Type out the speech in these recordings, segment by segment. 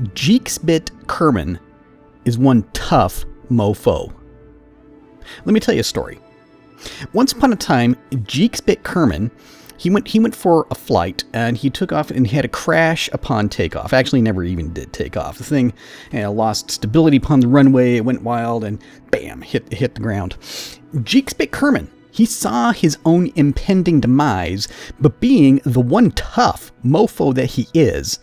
Jeexbit Kerman is one tough mofo. Let me tell you a story. Once upon a time, Jeexbit Kerman, he went for a flight, and he took off, and he had a crash upon takeoff. Actually, he never even did take off. The thing lost stability upon the runway. It went wild, and bam, hit the ground. Jeexbit Kerman, he saw his own impending demise, but being the one tough mofo that he is,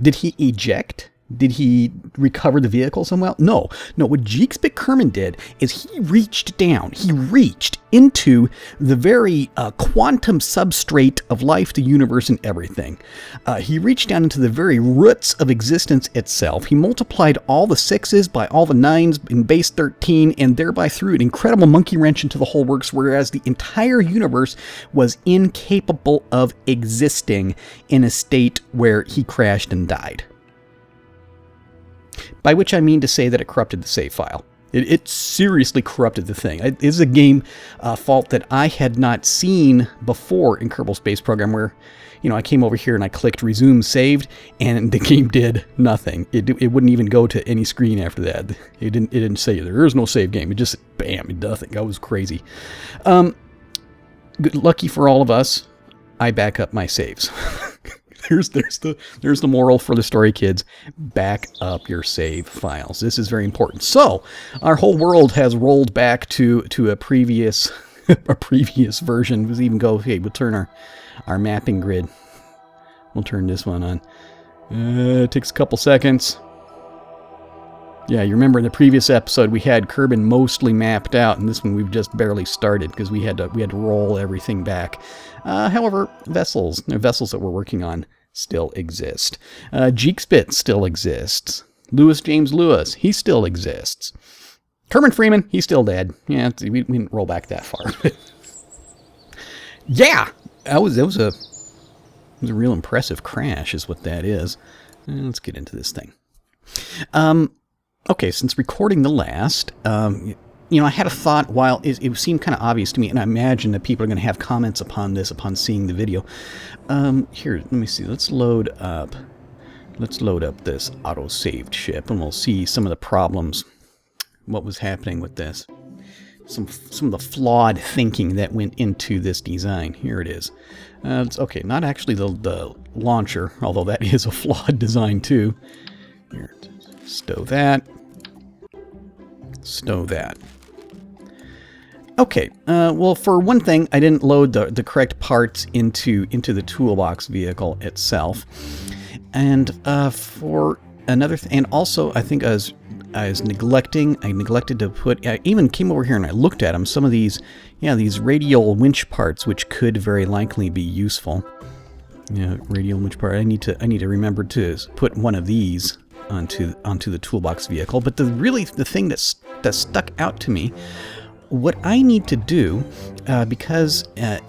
did he eject? Did he recover the vehicle somehow? No. What Jeexbit Kerman did is he reached down. He reached into the very quantum substrate of life, the universe, and everything. He reached down into the very roots of existence itself. He multiplied all the 6s by all the 9s in base 13 and thereby threw an incredible monkey wrench into the whole works, whereas the entire universe was incapable of existing in a state where he crashed and died. By which I mean to say that it corrupted the save file. It seriously corrupted the thing. It is a game fault that I had not seen before in Kerbal Space Program, where, I came over here and I clicked resume saved, and the game did nothing. It wouldn't even go to any screen after that. It didn't say there is no save game. It just bam, it nothing. That was crazy. Lucky for all of us, I back up my saves. There's the moral for the story, kids. Back up your save files. This is very important. So, our whole world has rolled back to a previous version. We'll even go, we'll turn our mapping grid. We'll turn this one on. It takes a couple seconds. Yeah, you remember in the previous episode we had Kerman mostly mapped out, and this one we've just barely started because we had to roll everything back. However, vessels that we're working on still exist. Jeexbit still exists. Lewis James Lewis, he still exists. Kerman Freeman, he's still dead. Yeah, we didn't roll back that far. Yeah, that was a real impressive crash, is what that is. Let's get into this thing. Okay, since recording the last, I had a thought while it seemed kind of obvious to me, and I imagine that people are going to have comments upon this upon seeing the video. Here, let me see. Let's load up this auto-saved ship, and we'll see some of the problems, what was happening with this. Some of the flawed thinking that went into this design. Here it is. It's okay, not actually the launcher, although that is a flawed design too. Here, stow that. Okay, well, for one thing, I didn't load the correct parts into the toolbox vehicle itself. And for another and also, I think I neglected to put, I even came over here and I looked at them, some of these radial winch parts, which could very likely be useful. Yeah, radial winch part. I need to remember to put one of these onto the toolbox vehicle. But the thing that stuck out to me, what I need to do, because I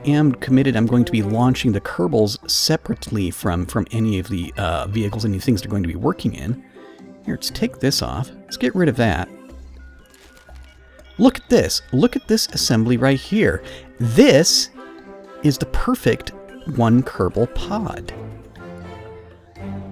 am committed, I'm going to be launching the Kerbals separately from any of the vehicles, any things they're going to be working in. Here, let's take this off. Let's get rid of that. Look at this. Look at this assembly right here. This is the perfect one Kerbal pod.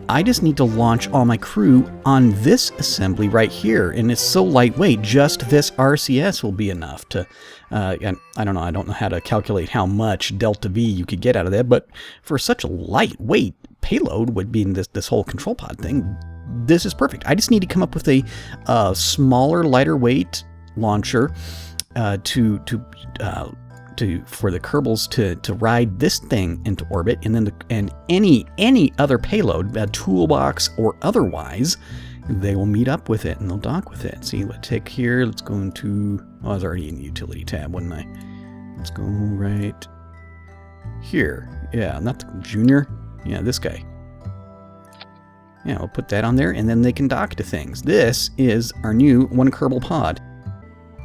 I just need to launch all my crew on this assembly right here, and it's so lightweight, just this RCS will be enough to, and I don't know how to calculate how much delta V you could get out of that, but for such a lightweight payload would be in this whole control pod thing, this is perfect. I just need to come up with a smaller, lighter weight launcher for the Kerbals to ride this thing into orbit, and then any other payload, toolbox or otherwise, they will meet up with it and they'll dock with it. See, let's take here. Let's go into. Oh, I was already in the utility tab, wasn't I? Let's go right here. Yeah, not the Junior. Yeah, this guy. Yeah, we'll put that on there, and then they can dock to things. This is our new one Kerbal pod.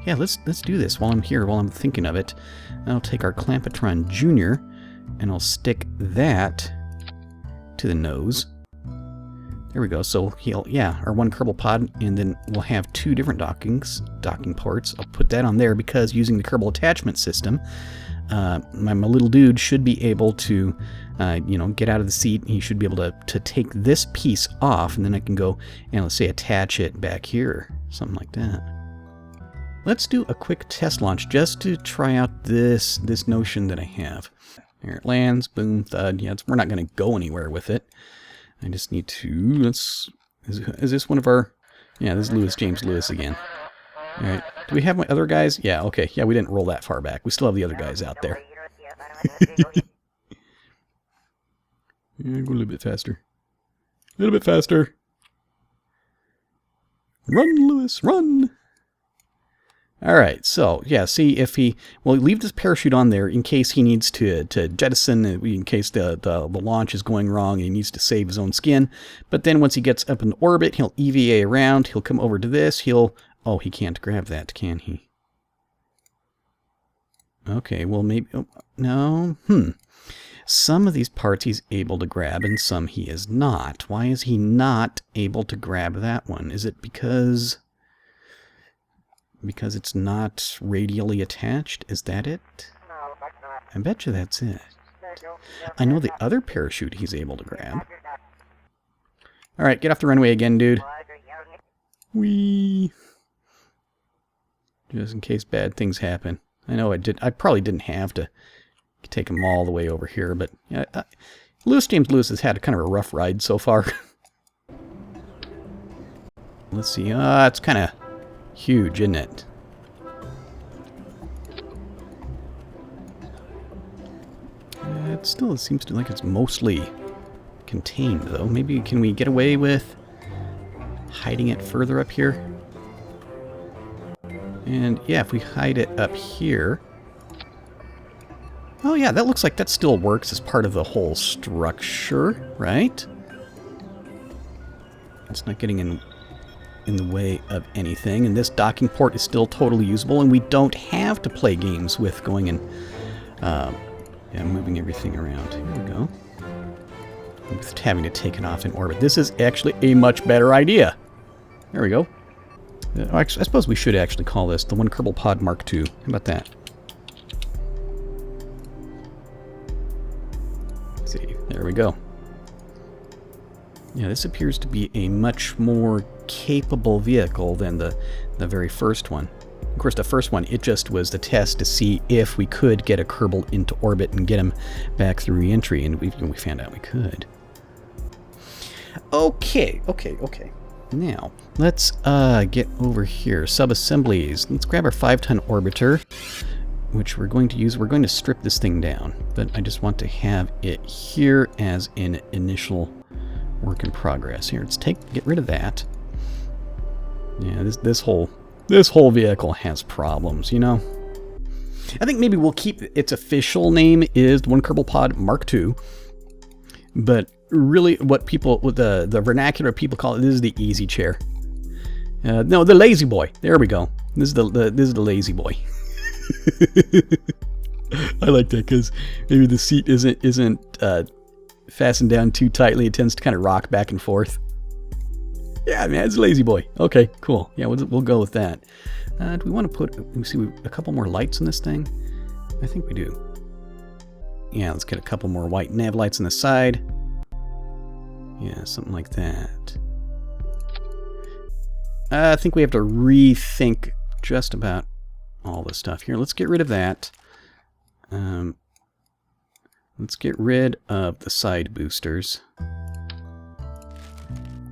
Yeah, let's do this while I'm here, while I'm thinking of it. I'll take our Clampetron Junior, and I'll stick that to the nose. There we go. So our one Kerbal pod, and then we'll have two different docking ports. I'll put that on there because using the Kerbal attachment system, my little dude should be able to, get out of the seat. He should be able to take this piece off, and then I can go and, let's say, attach it back here. Something like that. Let's do a quick test launch just to try out this notion that I have. There it lands, boom, thud. Yeah, we're not going to go anywhere with it. I just need to, is this one of our, yeah, this is James Lewis again. All right, do we have my other guys? Yeah, okay, yeah, we didn't roll that far back. We still have the other guys out there. Yeah, go a little bit faster. A little bit faster. Run, Lewis, run! Alright, so, yeah, see if we'll leave this parachute on there in case he needs to jettison, in case the launch is going wrong and he needs to save his own skin. But then once he gets up in orbit, he'll EVA around, he'll come over to this, oh, he can't grab that, can he? Okay, well, maybe, oh, no, Some of these parts he's able to grab and some he is not. Why is he not able to grab that one? Is it because it's not radially attached? Is that it? I bet you that's it. I know the other parachute he's able to grab. Alright, get off the runway again, dude. Whee! Just in case bad things happen. I know I probably didn't have to take him all the way over here, but yeah, James Lewis has had kind of a rough ride so far. Let's see. It's kind of huge, isn't it? It still seems to like it's mostly contained, though. Maybe can we get away with hiding it further up here? And yeah, if we hide it up here. Oh yeah, that looks like that still works as part of the whole structure, right? It's not getting in the way of anything, and this docking port is still totally usable, and we don't have to play games with going and moving everything around. Here we go. With having to take it off in orbit. This is actually a much better idea. There we go. I suppose we should actually call this the One Kerbal Pod Mark II. How about that? Let's see, there we go. Yeah, this appears to be a much more capable vehicle than the very first one. Of course, the first one, it just was the test to see if we could get a Kerbal into orbit and get him back through re-entry, and we found out we could. Okay. Now, let's get over here. Sub-assemblies. Let's grab our 5-ton orbiter, which we're going to use. We're going to strip this thing down, but I just want to have it here as an initial work in progress. Here, let's get rid of that. Yeah, this whole vehicle has problems, you know. I think maybe we'll keep its official name is the One Kerbal Pod Mark II, but really what the vernacular people call it, this is the easy chair. No, the lazy boy. There we go. This is the lazy boy. I like that because maybe the seat isn't fastened down too tightly. It tends to kind of rock back and forth. Yeah, man, it's a lazy boy. Okay, cool. Yeah, we'll go with that. Do we want to put, let me see, a couple more lights on this thing? I think we do. Yeah, let's get a couple more white nav lights on the side. Yeah, something like that. I think we have to rethink just about all this stuff here. Let's get rid of that. Let's get rid of the side boosters.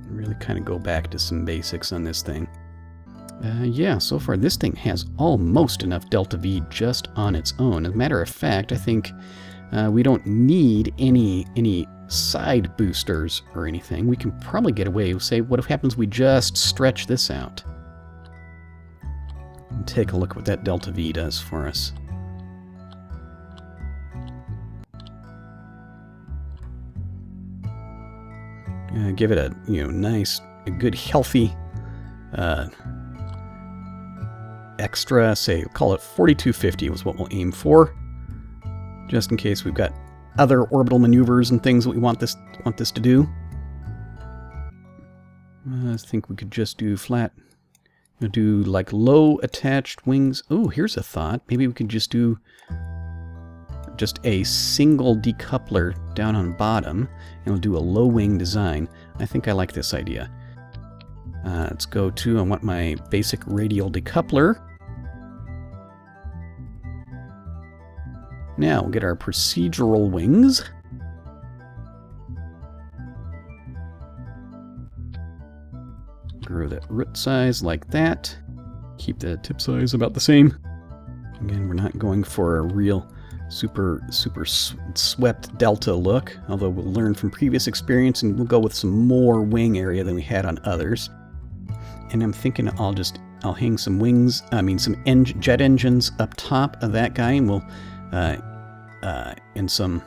Really kind of go back to some basics on this thing. Yeah, so far this thing has almost enough Delta V just on its own. As a matter of fact, I think we don't need any side boosters or anything. We can probably get away with, say, what happens we just stretch this out. And take a look at what that Delta V does for us. Give it a nice, a good, healthy extra. Say, call it 4250 was what we'll aim for, just in case we've got other orbital maneuvers and things that we want this to do. I think we could just do flat. Do like low attached wings. Oh, here's a thought. Maybe we could just do just a single decoupler down on bottom, and we'll do a low wing design. I think I like this idea. Let's go to, I want my basic radial decoupler. Now we'll get our procedural wings. Grow that root size like that. Keep the tip size about the same. Again, we're not going for a real super swept delta look, although we'll learn from previous experience and we'll go with some more wing area than we had on others. And I'm thinking I'll hang some wings, some jet engines up top of that guy, and we'll and some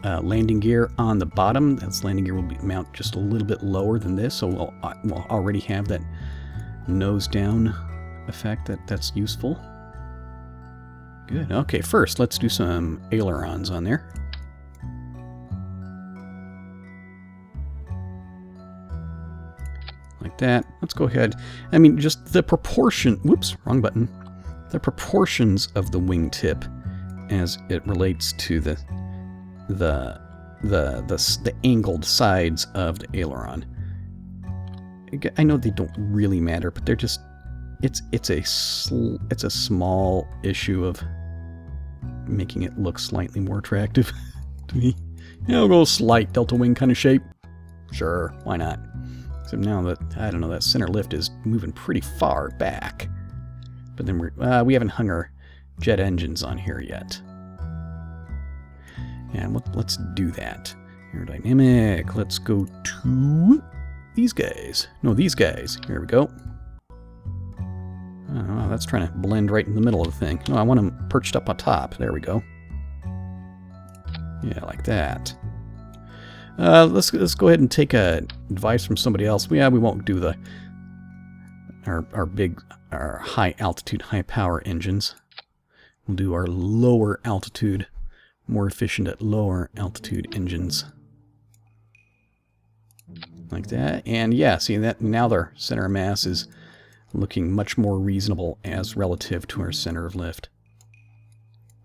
landing gear on the bottom. That landing gear will mount just a little bit lower than this, so we'll already have that nose down effect that's useful. Good. Okay, first let's do some ailerons on there. Like that. Let's go ahead. Just the proportion. Whoops, wrong button. The proportions of the wingtip as it relates to the angled sides of the aileron. I know they don't really matter, but they're just it's a small issue of making it look slightly more attractive to me. I'll go slight delta wing kind of shape. Sure, why not? So now that, I don't know, that center lift is moving pretty far back. But then we haven't hung our jet engines on here yet. And let's do that. Aerodynamic, let's go to these guys. No, these guys. Here we go. Oh, that's trying to blend right in the middle of the thing. No, I want them perched up on top. There we go. Yeah, like that. Let's go ahead and take advice from somebody else. We won't do our high altitude, high power engines. We'll do our lower altitude, more efficient at lower altitude engines. Like that. And yeah, see that now their center of mass is looking much more reasonable as relative to our center of lift.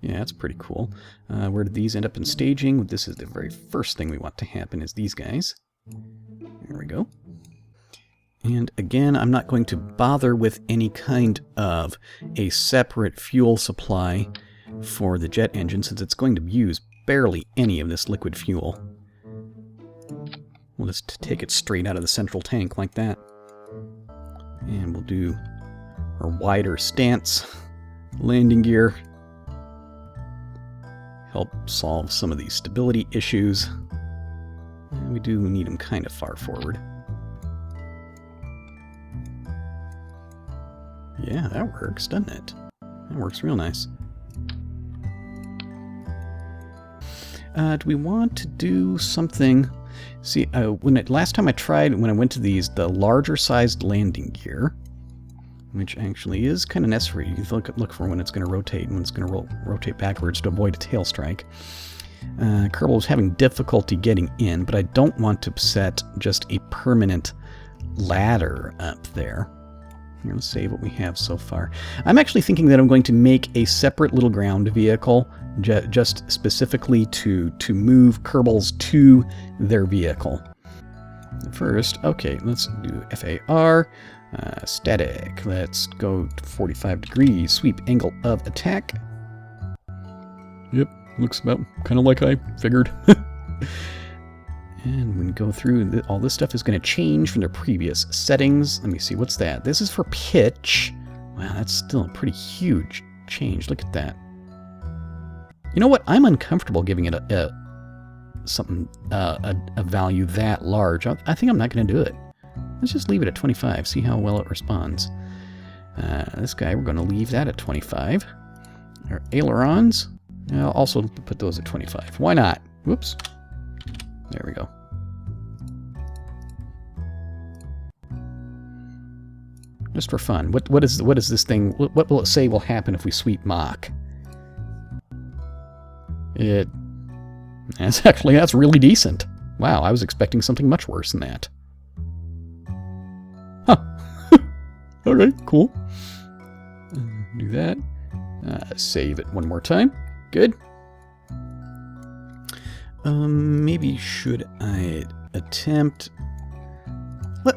Yeah, that's pretty cool. Where did these end up in staging? This is the very first thing we want to happen is these guys. There we go. And again, I'm not going to bother with any kind of a separate fuel supply for the jet engine since it's going to use barely any of this liquid fuel. We'll just take it straight out of the central tank like that. And we'll do our wider stance landing gear. Help solve some of these stability issues. And we do need them kind of far forward. Yeah, that works, doesn't it? That works real nice. Do we want to do something? See, last time I tried, when I went to the larger sized landing gear, which actually is kind of necessary. You look for when it's going to rotate and when it's going to rotate backwards to avoid a tail strike. Kerbal was having difficulty getting in, but I don't want to set just a permanent ladder up there. I'm going to save what we have so far. I'm actually thinking that I'm going to make a separate little ground vehicle just specifically to move Kerbals to their vehicle. First, okay, let's do FAR. Static. Let's go to 45 degrees. Sweep angle of attack. Yep, looks about kind of like I figured. And when we go through, all this stuff is going to change from their previous settings. Let me see, what's that? This is for pitch. Wow, that's still a pretty huge change. Look at that. You know what? I'm uncomfortable giving it a value that large. I think I'm not going to do it. Let's just leave it at 25, see how well it responds. This guy, we're going to leave that at 25. Our ailerons, I'll also put those at 25. Why not? Whoops. There we go. Just for fun. What is this thing? What will it say will happen if we sweep Mach? That's really decent. Wow, I was expecting something much worse than that. Huh. Okay, cool. Do that. Save it one more time. Good. Maybe should I attempt...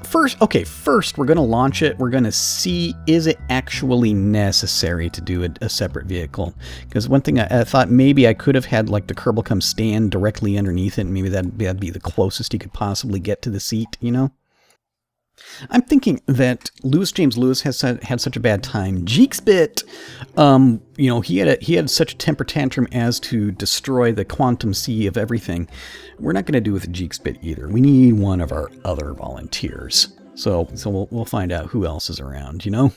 First we're going to launch it. We're going to see, is it actually necessary to do a separate vehicle? Because one thing I thought maybe I could have had like the Kerbal come stand directly underneath it. And maybe that'd be the closest he could possibly get to the seat, you know? I'm thinking that James Lewis has had such a bad time. Jeexbit, you know, he had such a temper tantrum as to destroy the quantum sea of everything. We're not going to do with Jeexbit either. We need one of our other volunteers. So we'll find out who else is around, you know?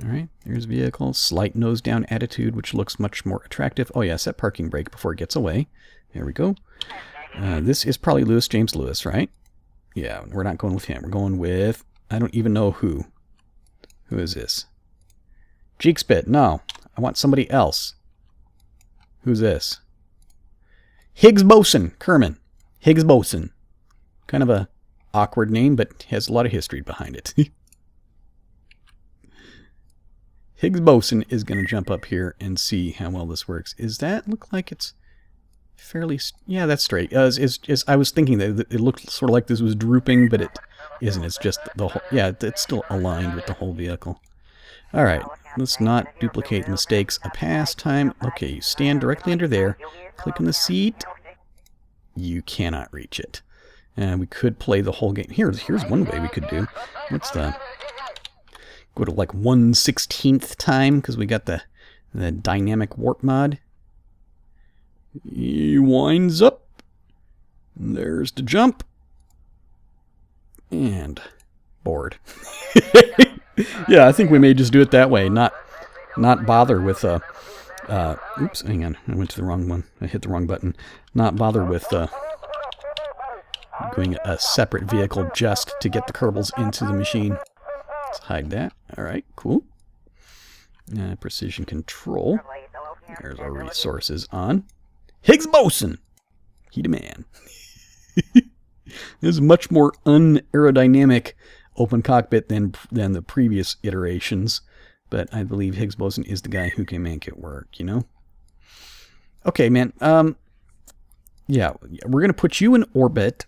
All right, there's vehicle. Slight nose down attitude, which looks much more attractive. Oh yeah, set parking brake before it gets away. There we go. This is probably James Lewis, right? Yeah, we're not going with him. We're going with, I don't even know who. Who is this? Jeexbit. No, I want somebody else. Who's this? Higgs Boson, Kerman. Higgs Boson. Kind of a awkward name, but has a lot of history behind it. Higgs Boson is going to jump up here and see how well this works. Does that look like it's fairly... Yeah, that's straight. I was thinking that it looked sort of like this was drooping, but it isn't. It's just the whole... Yeah, it's still aligned with the whole vehicle. All right, let's not duplicate mistakes of past time. Okay, you stand directly under there. Click on the seat. You cannot reach it. And we could play the whole game. Here's one way we could do. What's the... Go to like 1/16th time, because we got the dynamic warp mod. He winds up. There's the jump. And board. Yeah, I think we may just do it that way. Not bother with oops, hang on. I went to the wrong one. I hit the wrong button. Not bother with going a separate vehicle just to get the Kerbals into the machine. Let's hide that. All right, cool. Precision control. There's our resources on. Higgs Boson! He the man. This is much more unaerodynamic open cockpit than the previous iterations, but I believe Higgs Boson is the guy who can make it work, you know? Okay, man. Yeah, we're going to put you in orbit.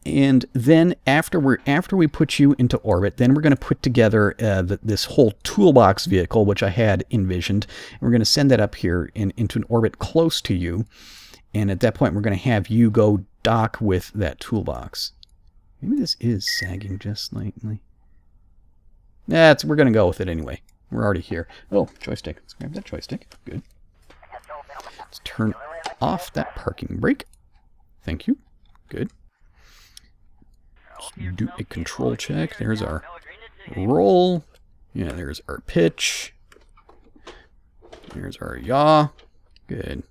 And then after we put you into orbit, then we're going to put together this whole toolbox vehicle, which I had envisioned. And we're going to send that up here into an orbit close to you. And at that point, we're going to have you go dock with that toolbox. Maybe this is sagging just slightly. We're going to go with it anyway. We're already here. Oh, joystick. Let's grab that joystick. Good. Let's turn off that parking brake. Thank you. Good. Do a control check. There's our roll. Yeah, there's our pitch. There's our yaw. Good.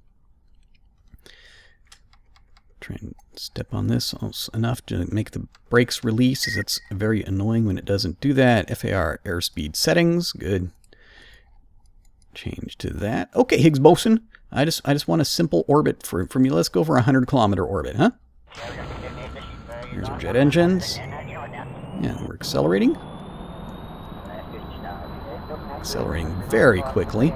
Try and step on this enough to make the brakes release, as it's very annoying when it doesn't do that. FAR airspeed settings. Good. Change to that. Okay, Higgs Boson. I just want a simple orbit from you. Let's go for a 100-kilometer orbit, huh? Here's our jet engines. Yeah, we're accelerating. Accelerating very quickly.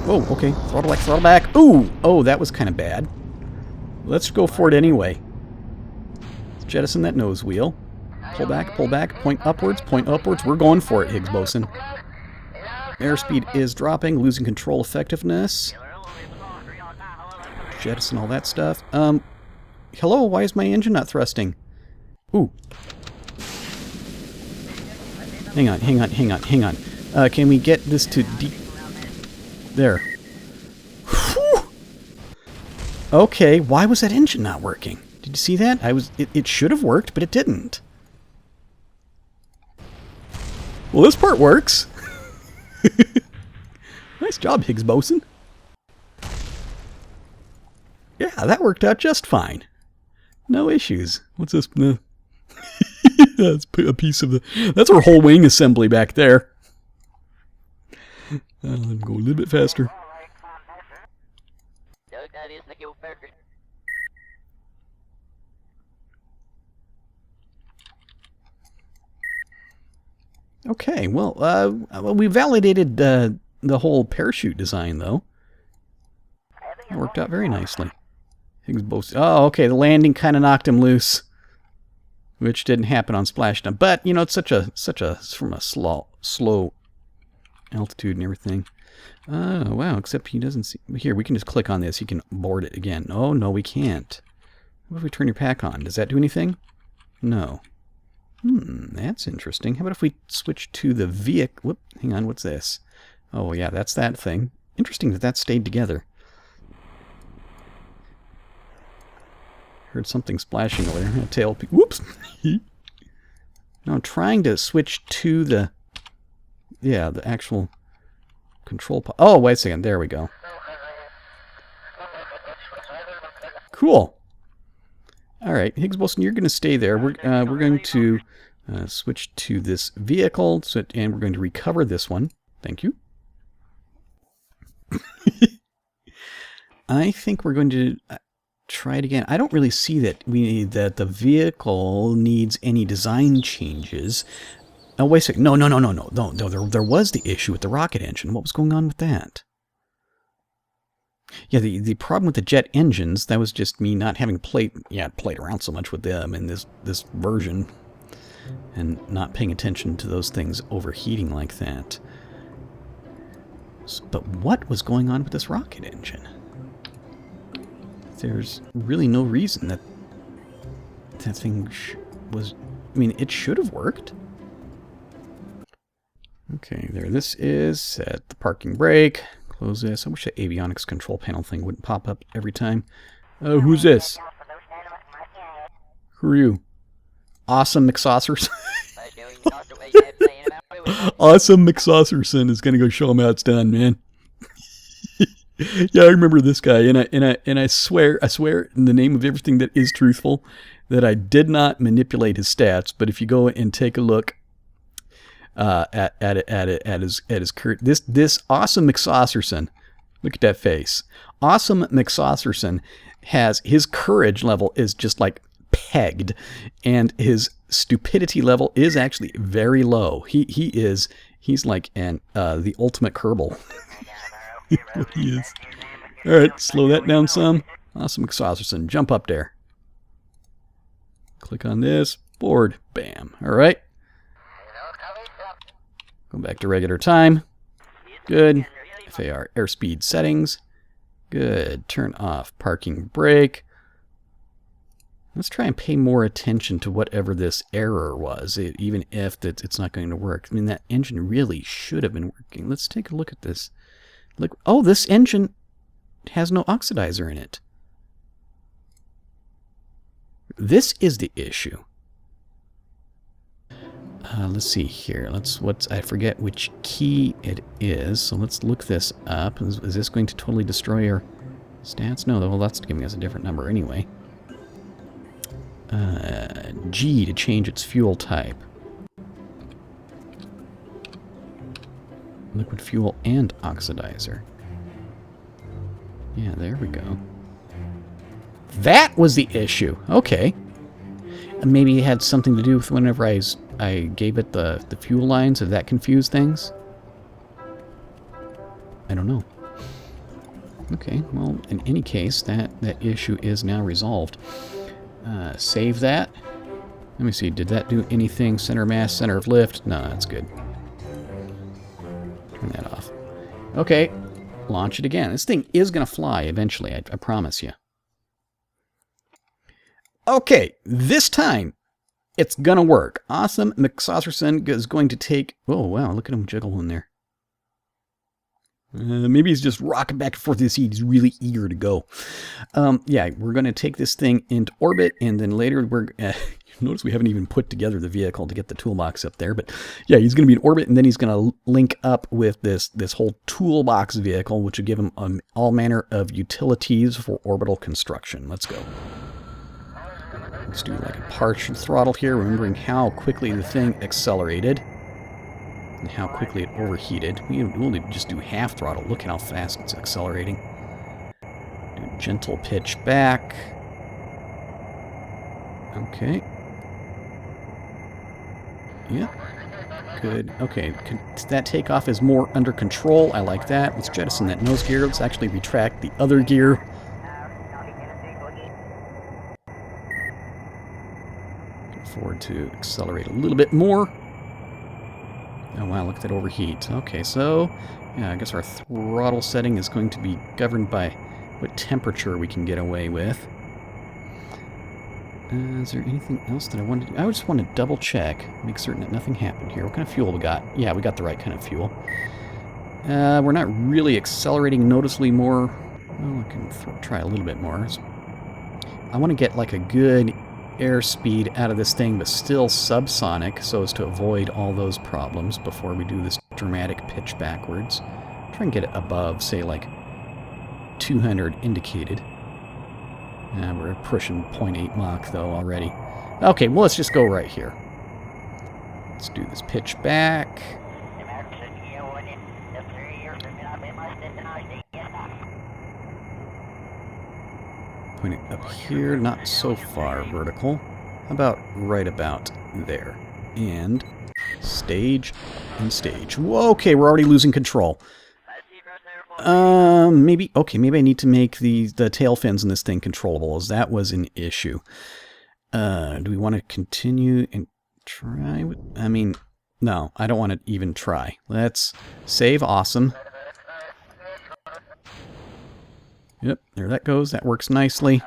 Whoa, okay. Throttle back. Ooh! Oh, that was kind of bad. Let's go for it anyway. Let's jettison that nose wheel. Pull back, point upwards, We're going for it, Higgs Boson. Airspeed is dropping, losing control effectiveness. Jettison all that stuff. Hello, why is my engine not thrusting? Ooh. Hang on. Can we get this to there. Whew. Okay, why was that engine not working? Did you see that? It should have worked, but it didn't. Well, this part works. Nice job, Higgs Boson. Yeah, that worked out just fine. No issues. What's this? That's a piece of the... That's our whole wing assembly back there. Let him go a little bit faster. Okay, well, we validated the whole parachute design, though. It worked out very nicely. Higgs boson. Oh, okay, the landing kind of knocked him loose, which didn't happen on splashdown. But you know, it's such a from a slow altitude and everything. Oh wow! Except he doesn't see. Here, we can just click on this. He can board it again. Oh no, we can't. What if we turn your pack on? Does that do anything? No. That's interesting. How about if we switch to the vehicle? Whoop, hang on, what's this? Oh yeah, that's that thing. Interesting that stayed together. Heard something splashing over there. A tail peek. Whoops! Now I'm trying to switch to the... Yeah, the actual control... Oh, wait a second. There we go. Cool. Alright, Higgs boson, you're going to stay there. We're going to switch to this vehicle, and we're going to recover this one. Thank you. I think we're going to try it again. I don't really see that the vehicle needs any design changes. Oh, wait a second. No. There was the issue with the rocket engine. What was going on with that? Yeah, the problem with the jet engines, that was just me not having played around so much with them in this version, and not paying attention to those things overheating like that. But what was going on with this rocket engine? There's really no reason that thing was... I mean, it should have worked. Okay, there this is. Set the parking brake. Close this. I wish the avionics control panel thing wouldn't pop up every time. Who's this? Who are you? Awesome McSaucers. Awesome McSaucerson is gonna go show him how it's done, man. Yeah, I remember this guy, and I swear in the name of everything that is truthful that I did not manipulate his stats. But if you go and take a look at his current, this awesome McSaucerson, look at that face. Awesome McSaucerson has his courage level is just like pegged, and his stupidity level is actually very low. He's like the ultimate Kerbal. What he is. Alright, slow that down some. Awesome McSaucerson, jump up there. Click on this, board, bam. Alright. Go back to regular time. Good. FAR airspeed settings. Good. Turn off parking brake. Let's try and pay more attention to whatever this error was, even if it's not going to work. I mean, that engine really should have been working. Let's take a look at this. Look, oh, this engine has no oxidizer in it. This is the issue. Let's see here. I forget which key it is, so let's look this up. Is this going to totally destroy our stats? No, well, that's giving us a different number anyway. G to change its fuel type. Liquid fuel and oxidizer. Yeah, there we go. That was the issue. Okay. Maybe it had something to do with whenever I gave it the fuel lines. Did that confuse things? I don't know. Okay, well, in any case, that issue is now resolved. Save that. Let me see, did that do anything? Center of mass, center of lift? No, that's good. Turn that off. Okay, launch it again. This thing is going to fly eventually, I promise you. Okay, this time it's going to work. Awesome McSaucerson is going to take... Oh, wow, look at him jiggle in there. Maybe he's just rocking back and forth to the seat. He's really eager to go. Yeah, we're going to take this thing into orbit, and then later we're... notice we haven't even put together the vehicle to get the toolbox up there, but yeah, he's going to be in orbit, and then he's going to link up with this whole toolbox vehicle, which will give him all manner of utilities for orbital construction. Let's go. Let's do like a partial throttle here, remembering how quickly the thing accelerated and how quickly it overheated. We only just do half throttle. Look at how fast it's accelerating. Do a gentle pitch back. Okay. Yeah. Good. Okay, that takeoff is more under control. I like that. Let's jettison that nose gear. Let's actually retract the other gear. Looking forward to accelerate a little bit more. Oh wow, look at that overheat. Okay, so yeah, I guess our throttle setting is going to be governed by what temperature we can get away with. Is there anything else that I wanted to do? I just want to double check, make certain that nothing happened here. What kind of fuel we got? Yeah, we got the right kind of fuel. We're not really accelerating noticeably more. Well, I can try a little bit more. I want to get like a good airspeed out of this thing, but still subsonic, so as to avoid all those problems before we do this dramatic pitch backwards. Try and get it above, say, like 200 indicated. We're pushing 0.8 Mach, though, already. Okay, well, let's just go right here. Let's do this pitch back. Point it up here, not so far vertical. How about right about there? And stage and stage. Whoa, okay, we're already losing control. Maybe I need to make the tail fins in this thing controllable, as that was an issue. Do we want to continue and try? I mean, no, I don't want to even try. Let's save awesome. Yep, there that goes. That works nicely. Go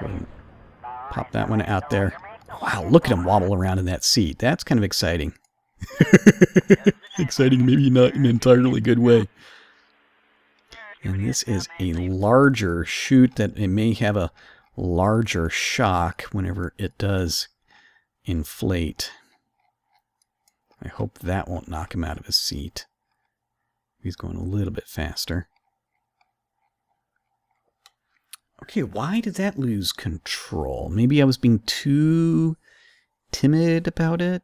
ahead and pop that one out there. Wow, look at him wobble around in that seat. That's kind of exciting. Exciting, maybe not in an entirely good way. And this is a larger chute that it may have a larger shock whenever it does inflate. I hope that won't knock him out of his seat. He's going a little bit faster. Okay, why did that lose control? Maybe I was being too timid about it?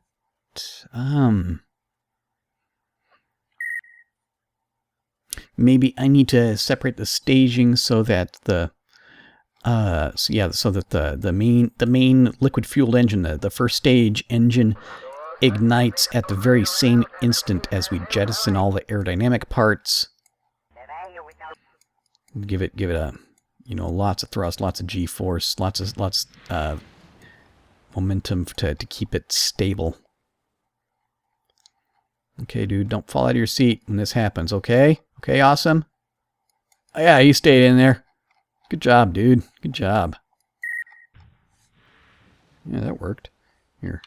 Maybe I need to separate the staging so that the the main liquid fueled engine, the first stage engine, ignites at the very same instant as we jettison all the aerodynamic parts. Give it a, lots of thrust, lots of G-force, lots momentum to keep it stable. Okay, dude, don't fall out of your seat when this happens, okay? Okay, awesome. Oh, yeah, you stayed in there. Good job, dude. Good job. Yeah, that worked. Here.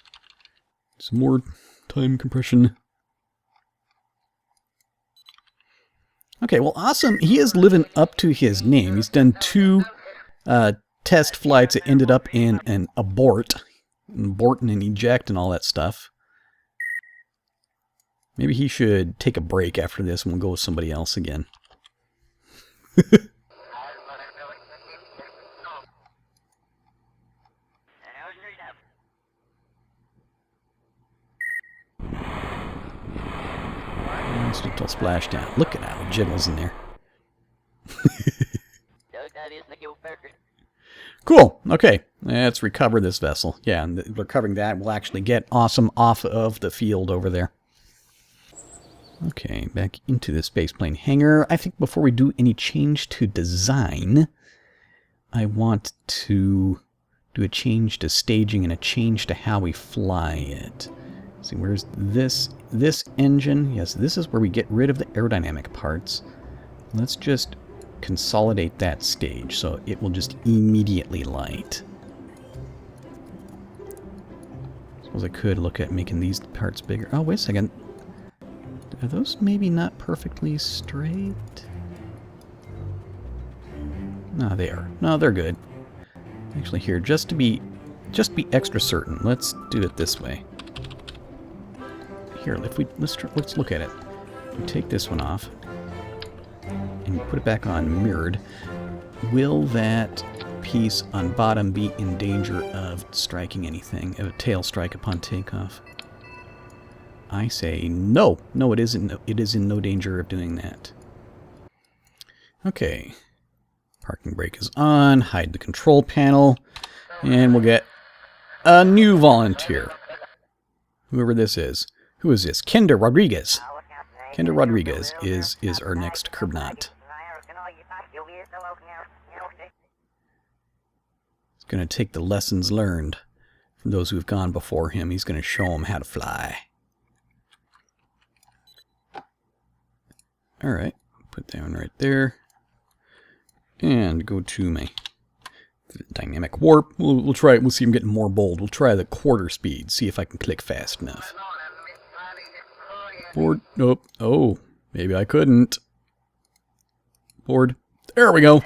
Some more time compression. Okay, well, awesome. He is living up to his name. He's done 2 test flights that ended up in an abort. Aborting and eject and all that stuff. Maybe he should take a break after this and we'll go with somebody else again. Nice little splashdown. Look at how it jiggles in there. Cool. Okay. Let's recover this vessel. Yeah, and recovering that will actually get awesome off of the field over there. Okay, back into the spaceplane hangar. I think before we do any change to design, I want to do a change to staging and a change to how we fly it. See, where's this engine? Yes, this is where we get rid of the aerodynamic parts. Let's just consolidate that stage so it will just immediately light. Suppose I could look at making these parts bigger. Oh, wait a second. Are those maybe not perfectly straight? No, they are. No, they're good. Actually, here, just to be extra certain, let's do it this way. Here, let's look at it. We take this one off and put it back on mirrored. Will that piece on bottom be in danger of striking anything, of a tail strike upon takeoff? I say no. No, it isn't. It is in no danger of doing that. Okay. Parking brake is on. Hide the control panel. And we'll get a new volunteer. whoever this is. Who is this? Kinder Rodriguez. Kinder Rodriguez is our next Kerbnaut. He's going to take the lessons learned from those who've gone before him. He's going to show them how to fly. Alright, put that one right there. And go to my dynamic warp. We'll try it. We'll see him getting more bold. We'll try the quarter speed. See if I can click fast enough. Board. Nope. Oh, maybe I couldn't. Board. There we go.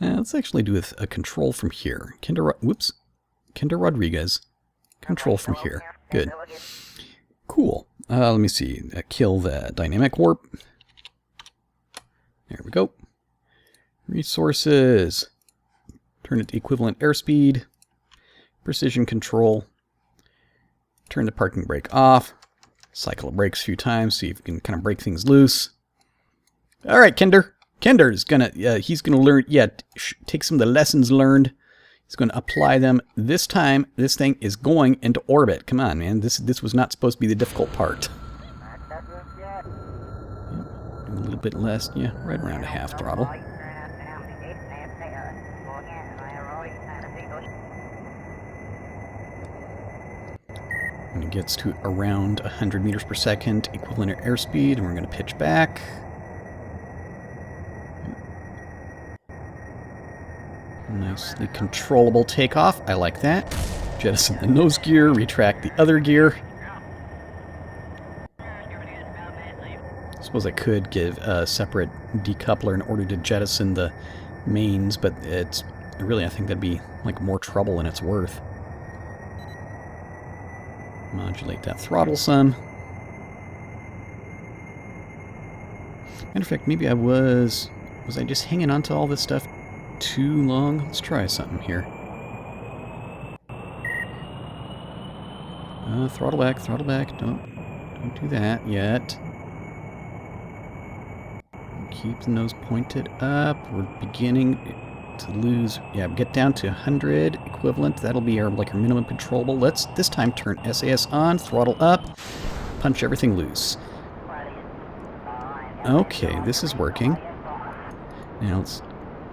Let's actually do a control from here. Whoops. Kinder Rodriguez. Control from here. Good. Cool. Let me see. Kill the dynamic warp. There we go. Resources. Turn it to equivalent airspeed. Precision control. Turn the parking brake off. Cycle the brakes a few times. See if we can kind of break things loose. All right, Kinder. Kinder is gonna. He's gonna learn. Yeah, take some of the lessons learned. He's gonna apply them. This time, this thing is going into orbit. Come on, man. This was not supposed to be the difficult part. A little bit less, yeah, right around a half throttle. When it gets to around 100 meters per second, equivalent airspeed, and we're going to pitch back. Nicely controllable takeoff. I like that. Jettison the nose gear, retract the other gear. I suppose I could give a separate decoupler in order to jettison the mains, but it's really, I think that'd be like more trouble than it's worth. Modulate that throttle some. Matter of fact, maybe I was I just hanging on to all this stuff too long? Let's try something here. Throttle back, throttle back. Don't do that yet. Keep the nose pointed up. We're beginning to lose. Yeah, get down to 100 equivalent. That'll be our our minimum controllable. Let's this time turn SAS on, throttle up, punch everything loose. Okay, this is working.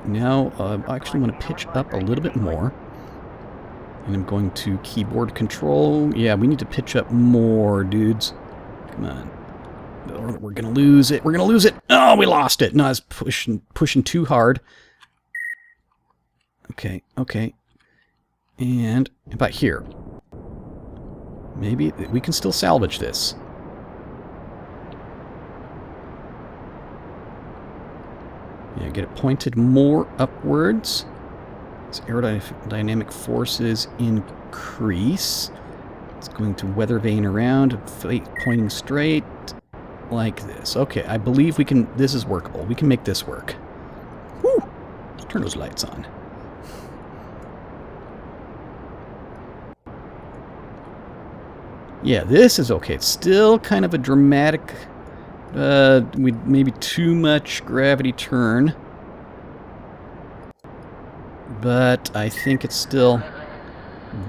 Now I actually want to pitch up a little bit more. And I'm going to keyboard control. Yeah, we need to pitch up more, dudes. Come on. Or we're going to lose it. We're going to lose it. Oh, we lost it. No, I was pushing too hard. Okay, okay. And about here. Maybe we can still salvage this. Yeah, get it pointed more upwards. As aerodynamic forces increase. It's going to weather vane around, pointing straight like this. Okay, I believe we can. This is workable. We can make this work. Woo! Let's turn those lights on. Yeah, this is okay. It's still kind of a dramatic. Maybe too much gravity turn. But I think it's still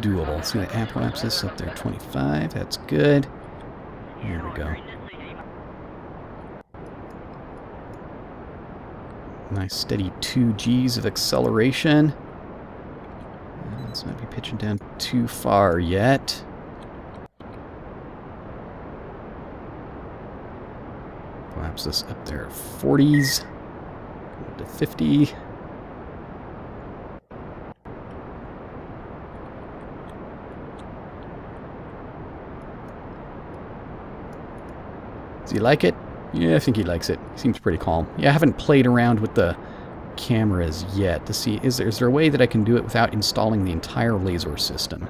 doable. See the apoapsis up there, 25. That's good. Here we go. Nice steady 2 Gs of acceleration. Let's not be pitching down too far yet. Apoapsis up there, 40s. Go to 50. Does he like it? Yeah, I think he likes it. Seems pretty calm. Yeah, I haven't played around with the cameras yet to see, is there a way that I can do it without installing the entire laser system?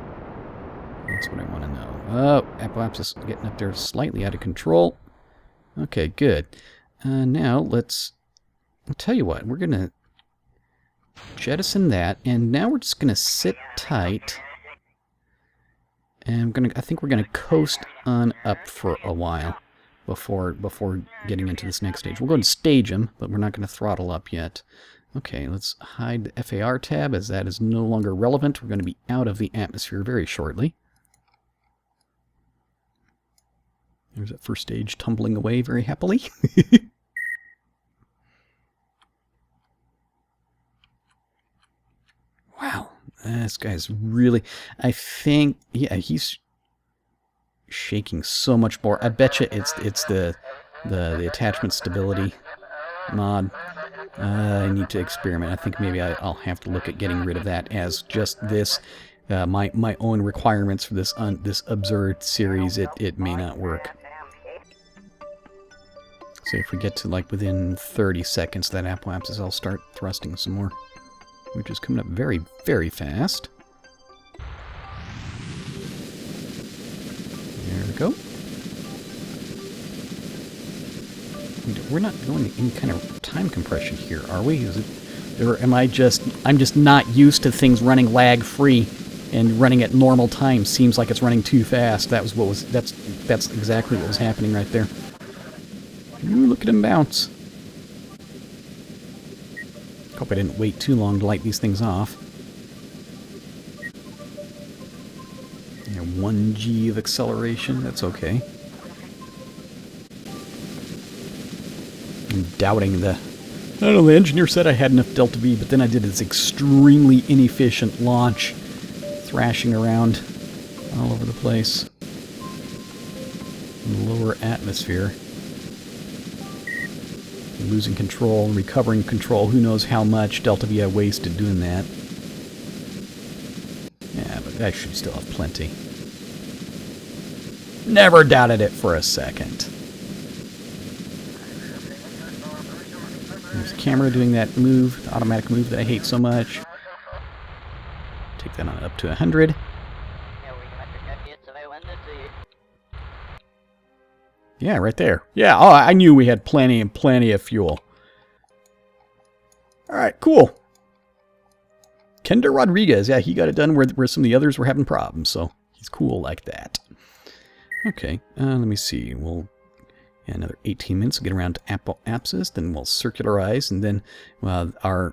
That's what I want to know. Oh, apoapsis getting up there slightly out of control. Okay, good. Now I'll tell you what, we're going to jettison that, and now we're just going to sit tight. And I think we're going to coast on up for a while before getting into this next stage. We're going to stage him, but we're not going to throttle up yet. Okay, let's hide the FAR tab as that is no longer relevant. We're going to be out of the atmosphere very shortly. There's that first stage tumbling away very happily. Wow, this guy's really... I think, yeah, he's shaking so much more. I bet you it's the attachment stability mod. I need to experiment. I think maybe I'll have to look at getting rid of that as just this. My own requirements for this this absurd series. It may not work. So if we get to like within 30 seconds that apoapsis, I'll start thrusting some more, which is coming up very, very fast. There we go. We're not going to any kind of time compression here, are we? Is it, or am I'm just not used to things running lag free, and running at normal time seems like it's running too fast. That's exactly what was happening right there. Ooh, look at him bounce. Hope I didn't wait too long to light these things off. Yeah, 1G of acceleration, that's okay. I'm doubting the... I don't know, the engineer said I had enough delta V, but then I did this extremely inefficient launch, thrashing around all over the place in the lower atmosphere. Losing control and recovering control. Who knows how much delta V I wasted doing that. Yeah, but I should still have plenty. Never doubted it for a second. There's the camera doing that move, the automatic move that I hate so much. Take that on up to 100. Yeah, right there. Yeah, oh, I knew we had plenty of fuel. Alright, cool. Kender Rodriguez, yeah, he got it done where some of the others were having problems, so he's cool like that. Okay, let me see. We'll another 18 minutes to get around to apoapsis, then we'll circularize, and then our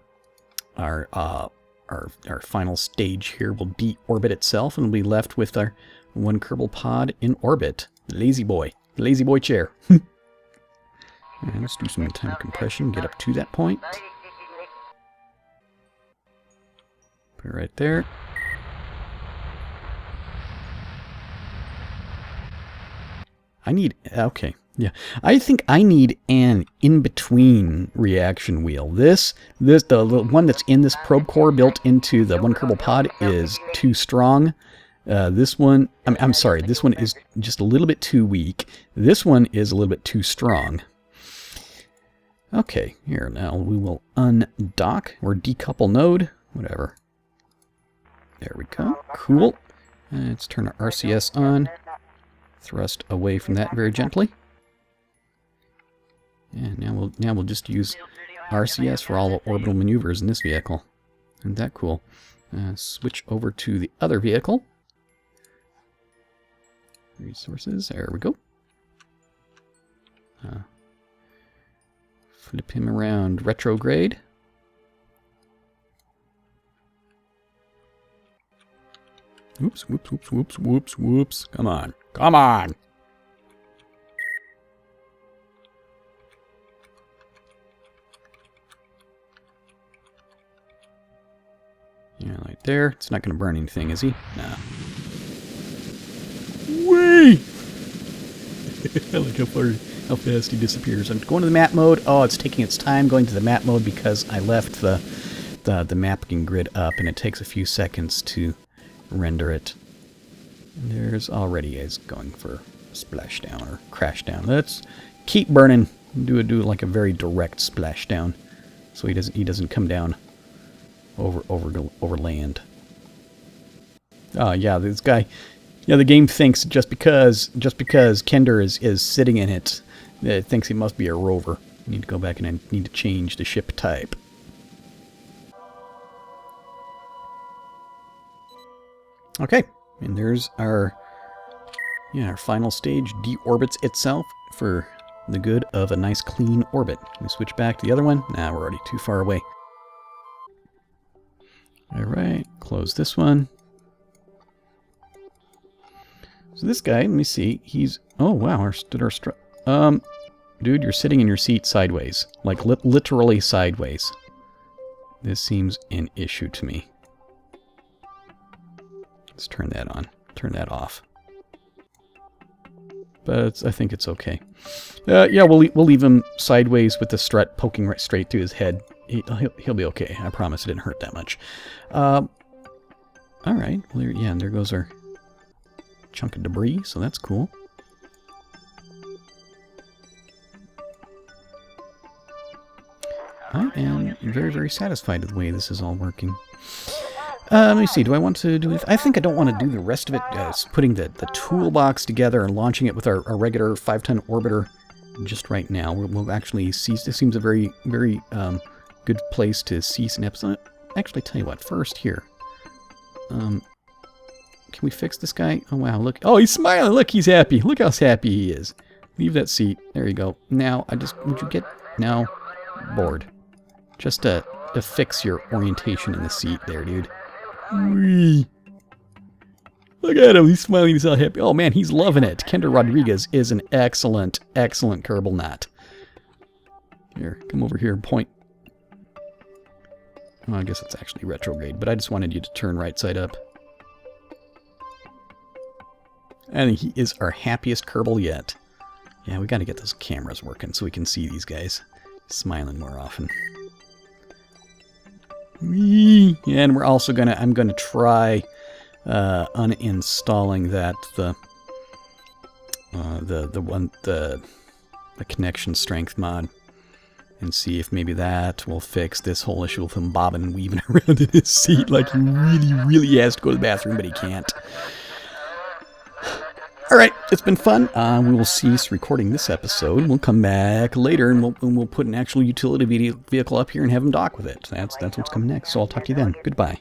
final stage here will deorbit itself, and we'll be left with our one Kerbal pod in orbit. Lazy boy. Lazy boy chair. Right, let's do some time compression, get up to that point. Put it right there. Okay, yeah. I think I need an in-between reaction wheel. The one that's in this probe core built into the one Kerbal pod is too strong. This one, I'm sorry, this one is just a little bit too weak. This one is a little bit too strong. Okay, here, now we will undock or decouple node, whatever. There we go, cool. Let's turn our RCS on. Thrust away from that very gently. And now we'll just use RCS for all the orbital maneuvers in this vehicle. Isn't that cool? Switch over to the other vehicle. Resources, there we go. Flip him around retrograde. Oops, whoops, whoops, whoops, whoops, whoops. Come on, come on! Yeah, right there. It's not going to burn anything, is he? No. Whee! I like how fast he disappears. I'm going to the map mode. Oh, it's taking its time going to the map mode because I left the mapping grid up, and it takes a few seconds to render it. And there's already is going for splashdown or crashdown. Let's keep burning. Do like a very direct splashdown, so he doesn't come down over land. Oh yeah, this guy. Yeah, the game thinks just because Kender is sitting in it, it thinks he must be a rover. I need to go back and I need to change the ship type. Okay, and there's our final stage deorbits itself for the good of a nice clean orbit. We switch back to the other one. Nah, we're already too far away. All right, close this one. So this guy, let me see. He's, oh wow, dude, you're sitting in your seat sideways, like literally sideways. This seems an issue to me. Let's turn that on. Turn that off. But I think it's okay. Yeah, we'll leave him sideways with the strut poking right straight through his head. He'll be okay. I promise it didn't hurt that much. All right. Well, yeah, and there goes our chunk of debris, so that's cool. I am very, very satisfied with the way this is all working. Let me see. Do I want to do it? I think I don't want to do the rest of it. Putting the toolbox together and launching it with our regular 5-ton orbiter just right now. We'll actually see. This seems a very, very good place to see an episode. Actually, tell you what. First, here. Can we fix this guy? Oh, wow. Look. Oh, he's smiling. Look, he's happy. Look how happy he is. Leave that seat. There you go. Now, would you get... Now, bored. Just to fix your orientation in the seat there, dude. Whee. Look at him. He's smiling. He's all happy. Oh, man, he's loving it. Kendra Rodriguez is an excellent, excellent Kerbal Knot. Here, come over here and point. Well, I guess it's actually retrograde, but I just wanted you to turn right side up. I think he is our happiest Kerbal yet. Yeah, we got to get those cameras working so we can see these guys smiling more often. Whee! And we're also I'm gonna try uninstalling that the connection strength mod and see if maybe that will fix this whole issue with him bobbing and weaving around in his seat like he really, really has to go to the bathroom, but he can't. Alright, it's been fun. We will cease recording this episode. We'll come back later and we'll put an actual utility vehicle up here and have him dock with it. That's what's coming next. So I'll talk to you then. Goodbye.